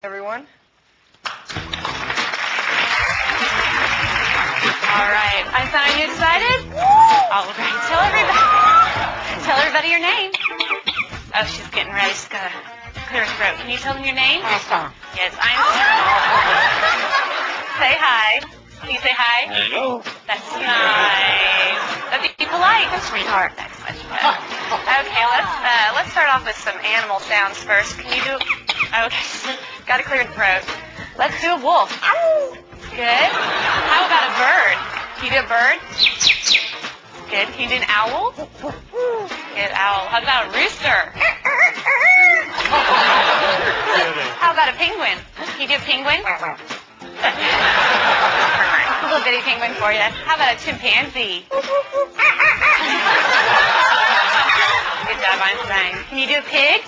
Everyone. All right. Einstein, are you excited? All right. Tell everybody your name. Oh, she's getting ready. She's got to clear her throat. Can you tell them your name? Einstein. Yes, Einstein. Say hi. Can you say hi? Hello. That's nice. But be polite, sweetheart. That's much better. Okay, let's start off with some animal sounds first. Can you do? Okay. Got to clear the throat. Let's do a wolf. Good. How about a bird? Can you do a bird? Good. Can you do an owl? Good, owl. How about a rooster? How about a penguin? Can you do a penguin? A little bitty penguin for you. How about a chimpanzee? Good job, Einstein. Can you do a pig?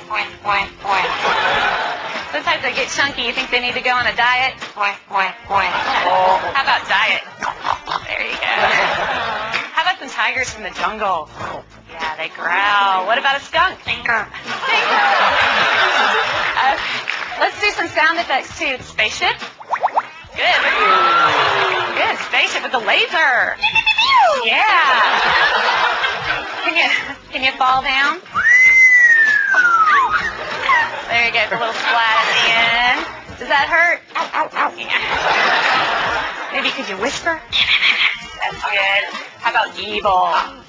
Sometimes they get chunky. You think they need to go on a diet? How about diet? There you go. How about some tigers from the jungle? Yeah, they growl. What about a skunk? Stinker. Let's do some sound effects too. Spaceship. Good. Good. Spaceship with the laser. Yeah. Can you fall down? There you go. A little splat at the end. Does that hurt? Yeah. Maybe could you whisper? That's good. How about evil? Good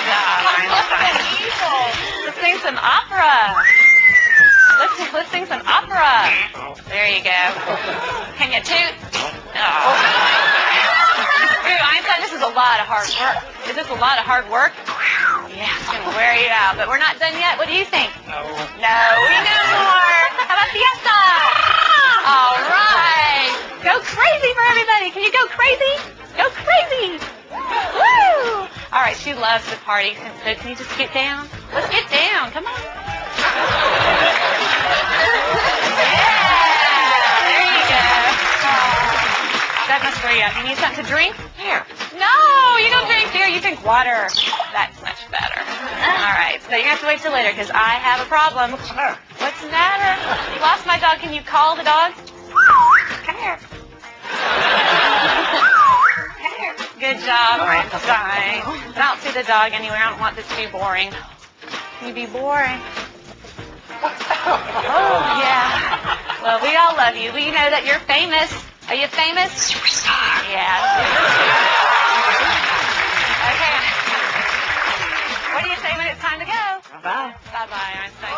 job, Einstein. Evil. Let's sing some opera. Let's sing some opera. There you go. Can you toot? Oh. Ooh, Einstein, this is a lot of hard work. Is this a lot of hard work? Yeah, it's going to wear you out. But we're not done yet. What do you think? No. No, we know more. How about fiesta? All right. Go crazy for everybody. Can you go crazy? Go crazy. Woo! All right, she loves the party. So can you just get down? Let's get down. Come on. Yeah, there you go. That must wear you out. You need something to drink? Here. No, you don't drink beer. You drink water. That's much better. All right, so you're going to have to wait till later because I have a problem. What's the matter? What's the matter? You lost my dog. Can you call the dog? Come here. Come here. Good job, Einstein. I don't see the dog anywhere. I don't want this to be boring. Can you be boring? Oh, yeah. Well, we all love you. We know that you're famous. Are you famous? Superstar. Yeah, superstar. Okay. What do you say when it's time to go? Bye-bye. Bye-bye, Einstein.